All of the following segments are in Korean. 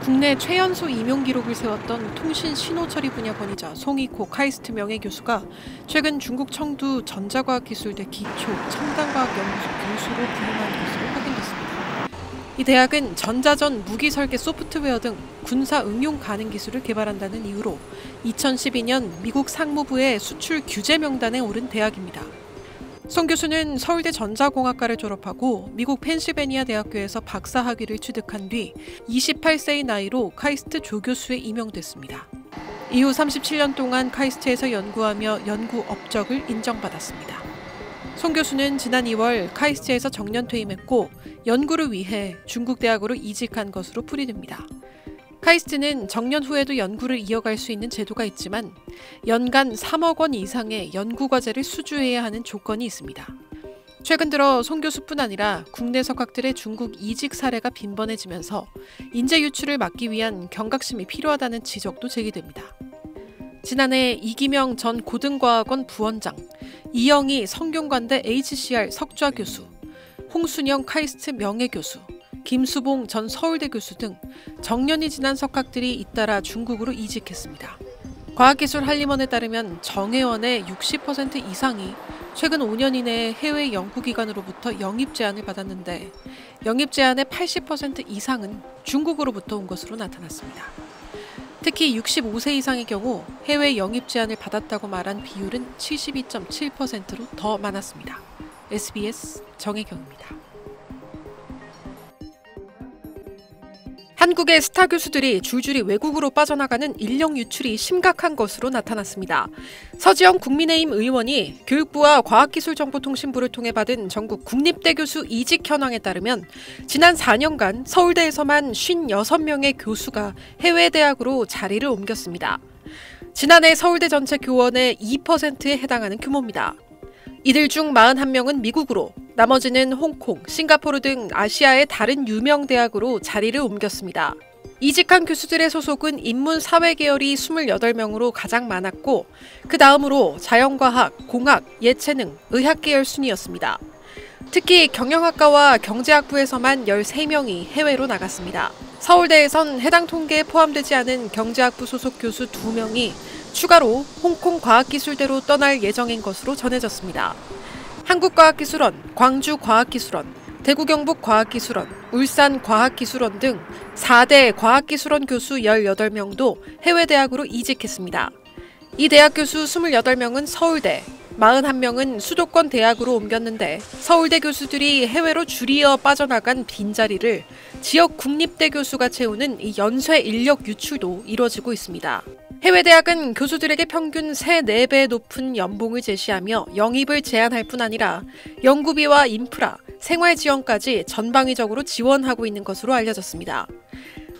국내 최연소 임용 기록을 세웠던 통신 신호처리 분야 권위자 송이코 카이스트 명예교수가 최근 중국 청두 전자과학기술대 기초 첨단과학연구소 교수로 부임한 것으로 확인됐습니다. 이 대학은 전자전 무기 설계 소프트웨어 등 군사 응용 가능 기술을 개발한다는 이유로 2012년 미국 상무부의 수출 규제 명단에 오른 대학입니다. 송 교수는 서울대 전자공학과를 졸업하고 미국 펜실베니아 대학교에서 박사 학위를 취득한 뒤 28세의 나이로 카이스트 조교수에 임용됐습니다. 이후 37년 동안 카이스트에서 연구하며 연구 업적을 인정받았습니다. 송 교수는 지난 2월 카이스트에서 정년 퇴임했고 연구를 위해 중국 대학으로 이직한 것으로 풀이됩니다. 카이스트는 정년 후에도 연구를 이어갈 수 있는 제도가 있지만 연간 3억 원 이상의 연구과제를 수주해야 하는 조건이 있습니다. 최근 들어 송 교수뿐 아니라 국내 석학들의 중국 이직 사례가 빈번해지면서 인재 유출을 막기 위한 경각심이 필요하다는 지적도 제기됩니다. 지난해 이기명 전 고등과학원 부원장, 이영희 성균관대 HCR 석좌 교수, 홍순영 카이스트 명예교수, 김수봉 전 서울대 교수 등 정년이 지난 석학들이 잇따라 중국으로 이직했습니다. 과학기술 한림원에 따르면 정회원의 60% 이상이 최근 5년 이내에 해외 연구기관으로부터 영입 제안을 받았는데 영입 제안의 80% 이상은 중국으로부터 온 것으로 나타났습니다. 특히 65세 이상의 경우 해외 영입 제안을 받았다고 말한 비율은 72.7%로 더 많았습니다. SBS 정혜경입니다. 한국의 스타 교수들이 줄줄이 외국으로 빠져나가는 인력 유출이 심각한 것으로 나타났습니다. 서지영 국민의힘 의원이 교육부와 과학기술정보통신부를 통해 받은 전국 국립대 교수 이직 현황에 따르면 지난 4년간 서울대에서만 56명의 교수가 해외 대학으로 자리를 옮겼습니다. 지난해 서울대 전체 교원의 2%에 해당하는 규모입니다. 이들 중 41명은 미국으로, 나머지는 홍콩, 싱가포르 등 아시아의 다른 유명 대학으로 자리를 옮겼습니다. 이직한 교수들의 소속은 인문사회 계열이 28명으로 가장 많았고 그 다음으로 자연과학, 공학, 예체능, 의학 계열 순이었습니다. 특히 경영학과와 경제학부에서만 13명이 해외로 나갔습니다. 서울대에선 해당 통계에 포함되지 않은 경제학부 소속 교수 2명이 추가로 홍콩 과학기술대로 떠날 예정인 것으로 전해졌습니다. 한국과학기술원, 광주과학기술원, 대구경북과학기술원, 울산과학기술원 등 4대 과학기술원 교수 18명도 해외 대학으로 이직했습니다. 이 대학 교수 28명은 서울대, 41명은 수도권 대학으로 옮겼는데 서울대 교수들이 해외로 줄이어 빠져나간 빈자리를 지역 국립대 교수가 채우는 이 연쇄 인력 유출도 이뤄지고 있습니다. 해외 대학은 교수들에게 평균 3-4배 높은 연봉을 제시하며 영입을 제한할 뿐 아니라 연구비와 인프라, 생활 지원까지 전방위적으로 지원하고 있는 것으로 알려졌습니다.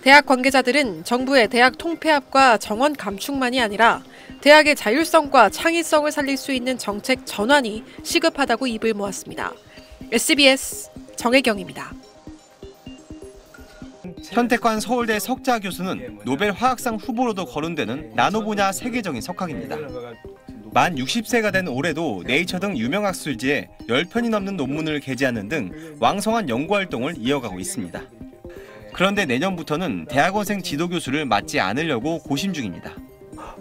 대학 관계자들은 정부의 대학 통폐합과 정원 감축만이 아니라 대학의 자율성과 창의성을 살릴 수 있는 정책 전환이 시급하다고 입을 모았습니다. SBS 정혜경입니다. 현택관 서울대 석좌 교수는 노벨 화학상 후보로도 거론되는 나노 분야 세계적인 석학입니다. 만 60세가 된 올해도 네이처 등 유명 학술지에 10편이 넘는 논문을 게재하는 등 왕성한 연구활동을 이어가고 있습니다. 그런데 내년부터는 대학원생 지도교수를 맡지 않으려고 고심 중입니다.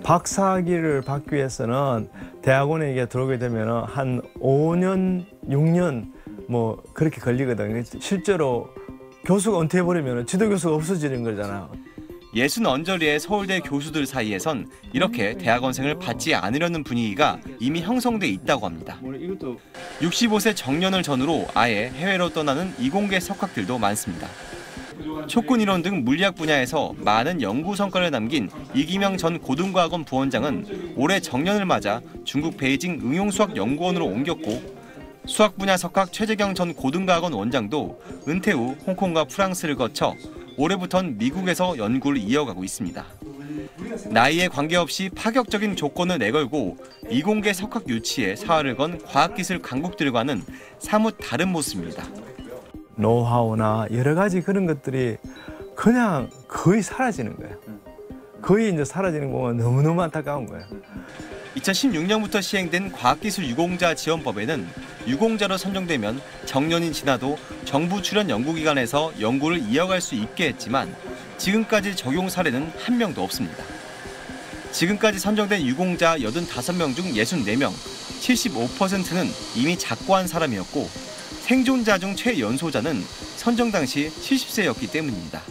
박사학위를 받기 위해서는 대학원에 들어오게 되면 한 5년, 6년 뭐 그렇게 걸리거든요. 실제로 교수가 은퇴해버리면 지도교수가 없어지는 거잖아요. 60 언저리의 서울대 교수들 사이에선 이렇게 대학원생을 받지 않으려는 분위기가 이미 형성돼 있다고 합니다. 65세 정년을 전후로 아예 해외로 떠나는 이공계 석학들도 많습니다. 촉근이론 등 물리학 분야에서 많은 연구 성과를 남긴 이기명 전 고등과학원 부원장은 올해 정년을 맞아 중국 베이징 응용수학연구원으로 옮겼고 수학 분야 석학 최재경 전 고등과학원 원장도 은퇴 후 홍콩과 프랑스를 거쳐 올해부턴 미국에서 연구를 이어가고 있습니다. 나이에 관계없이 파격적인 조건을 내걸고 이공계 석학 유치에 사활을 건 과학기술 강국들과는 사뭇 다른 모습입니다. 노하우나 여러 가지 그런 것들이 그냥 거의 사라지는 거예요. 거의 이제 사라지는 거 너무너무 안타까운 거예요. 2016년부터 시행된 과학기술 유공자 지원법에는 유공자로 선정되면 정년이 지나도 정부 출연 연구기관에서 연구를 이어갈 수 있게 했지만 지금까지 적용 사례는 한 명도 없습니다. 지금까지 선정된 유공자 85명 중 64명, 75%는 이미 작고한 사람이었고 생존자 중 최연소자는 선정 당시 70세였기 때문입니다.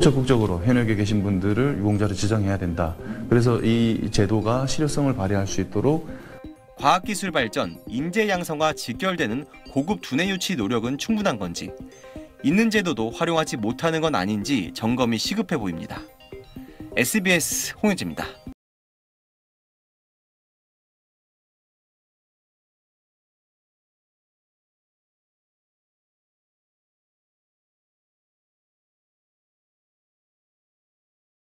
적극적으로 현역에 계신 분들을 유공자로 지정해야 된다. 그래서 이 제도가 실효성을 발휘할 수 있도록 과학기술 발전, 인재 양성과 직결되는 고급 두뇌 유치 노력은 충분한 건지, 있는 제도도 활용하지 못하는 건 아닌지 점검이 시급해 보입니다. SBS 홍현지입니다.